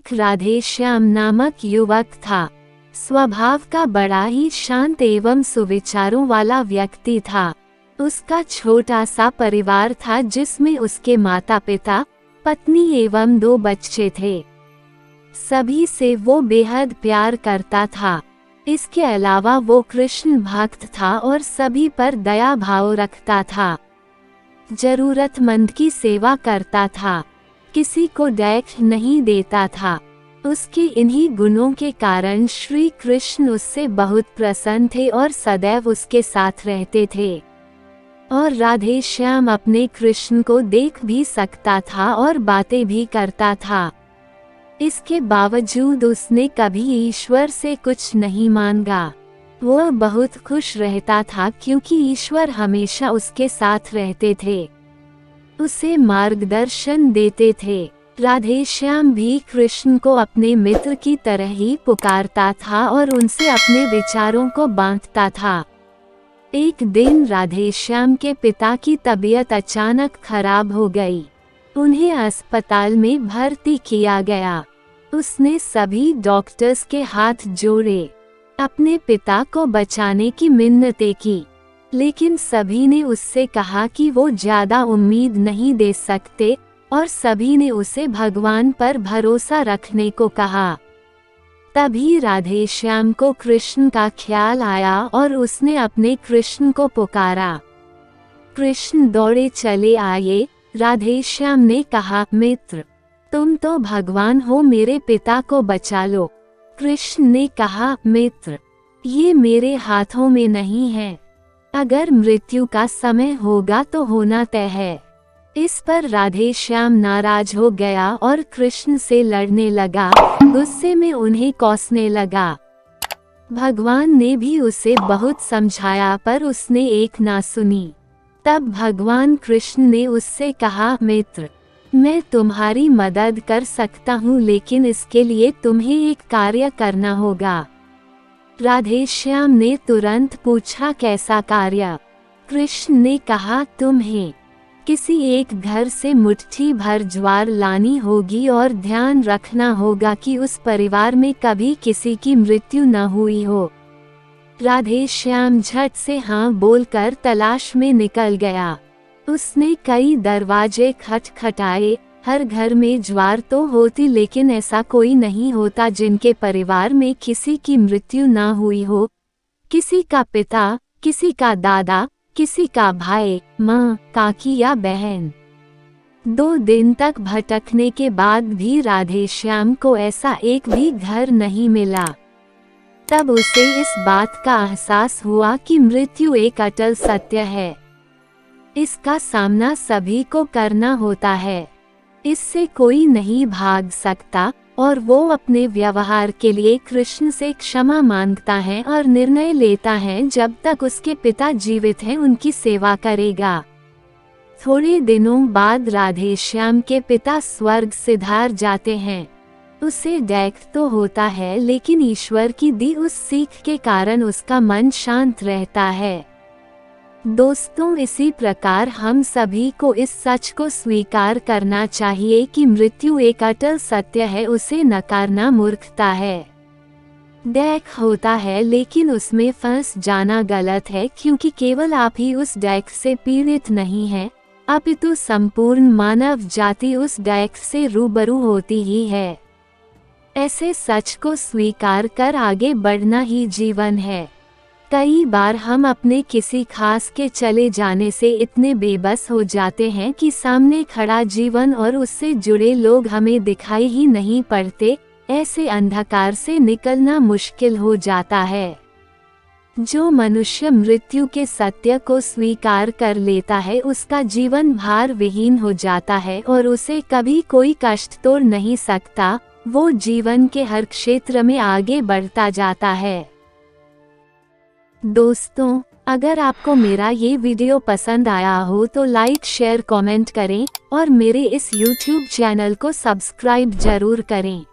एक राधेश्याम नामक युवक था। स्वभाव का बड़ा ही शांत एवं सुविचारों वाला व्यक्ति था। उसका छोटा सा परिवार था जिसमें उसके माता पिता, पत्नी एवं 2 बच्चे थे। सभी से वो बेहद प्यार करता था। इसके अलावा वो कृष्ण भक्त था और सभी पर दया भाव रखता था। जरूरतमंद की सेवा करता था, किसी को दैख नहीं देता था। उसके इन्हीं गुणों के कारण श्री कृष्ण उससे बहुत प्रसन्न थे और सदैव उसके साथ रहते थे। और राधेश्याम अपने कृष्ण को देख भी सकता था और बातें भी करता था। इसके बावजूद उसने कभी ईश्वर से कुछ नहीं मांगा। वह बहुत खुश रहता था क्योंकि ईश्वर हमेशा उसके साथ रहते थे, उसे मार्गदर्शन देते थे। राधेश्याम भी कृष्ण को अपने मित्र की तरह ही पुकारता था और उनसे अपने विचारों को बांटता था। एक दिन राधेश्याम के पिता की तबीयत अचानक खराब हो गई। उन्हें अस्पताल में भर्ती किया गया। उसने सभी डॉक्टर्स के हाथ जोड़े, अपने पिता को बचाने की मिन्नतें की, लेकिन सभी ने उससे कहा कि वो ज्यादा उम्मीद नहीं दे सकते और सभी ने उसे भगवान पर भरोसा रखने को कहा। तभी राधेश्याम को कृष्ण का ख्याल आया और उसने अपने कृष्ण को पुकारा। कृष्ण दौड़े चले आए। राधेश्याम ने कहा, मित्र, तुम तो भगवान हो, मेरे पिता को बचा लो। कृष्ण ने कहा, मित्र, ये मेरे हाथों में नहीं है। अगर मृत्यु का समय होगा तो होना तय है। इस पर राधेश्याम नाराज हो गया और कृष्ण से लड़ने लगा। गुस्से में उन्हें कोसने लगा। भगवान ने भी उसे बहुत समझाया पर उसने एक ना सुनी। तब भगवान कृष्ण ने उससे कहा, मित्र, मैं तुम्हारी मदद कर सकता हूँ, लेकिन इसके लिए तुम्हें एक कार्य करना होगा। राधेश्याम ने तुरंत पूछा, कैसा कार्य? कृष्ण ने कहा, तुम्हें किसी एक घर से मुट्ठी भर ज्वार लानी होगी और ध्यान रखना होगा कि उस परिवार में कभी किसी की मृत्यु न हुई हो। राधेश्याम झट से हाँ बोलकर तलाश में निकल गया। उसने कई दरवाजे खटखटाए। हर घर में ज्वार तो होती, लेकिन ऐसा कोई नहीं होता जिनके परिवार में किसी की मृत्यु ना हुई हो। किसी का पिता, किसी का दादा, किसी का भाई, माँ, काकी या बहन। 2 दिन तक भटकने के बाद भी राधेश्याम को ऐसा एक भी घर नहीं मिला। तब उसे इस बात का एहसास हुआ कि मृत्यु एक अटल सत्य है। इसका सामना सभी को करना होता है, इससे कोई नहीं भाग सकता। और वो अपने व्यवहार के लिए कृष्ण से क्षमा मांगता है और निर्णय लेता है जब तक उसके पिता जीवित हैं उनकी सेवा करेगा। थोड़े दिनों बाद राधेश्याम के पिता स्वर्ग सिधार जाते हैं। उसे दैख तो होता है, लेकिन ईश्वर की दी उस सीख के कारण उसका मन शांत रहता है। दोस्तों, इसी प्रकार हम सभी को इस सच को स्वीकार करना चाहिए कि मृत्यु एक अटल सत्य है, उसे नकारना मूर्खता है। दैख होता है, लेकिन उसमें फंस जाना गलत है, क्योंकि केवल आप ही उस दैख से पीड़ित नहीं हैं, अपितु संपूर्ण मानव जाति उस दैख से रूबरू होती ही है। ऐसे सच को स्वीकार कर आगे बढ़ना ही जीवन है। कई बार हम अपने किसी खास के चले जाने से इतने बेबस हो जाते हैं कि सामने खड़ा जीवन और उससे जुड़े लोग हमें दिखाई ही नहीं पड़ते। ऐसे अंधकार से निकलना मुश्किल हो जाता है। जो मनुष्य मृत्यु के सत्य को स्वीकार कर लेता है, उसका जीवन भार विहीन हो जाता है और उसे कभी कोई कष्ट तोड़ नहीं सकता। वो जीवन के हर क्षेत्र में आगे बढ़ता जाता है। दोस्तों, अगर आपको मेरा ये वीडियो पसंद आया हो तो लाइक, शेयर, कमेंट करें और मेरे इस YouTube चैनल को सब्सक्राइब जरूर करें।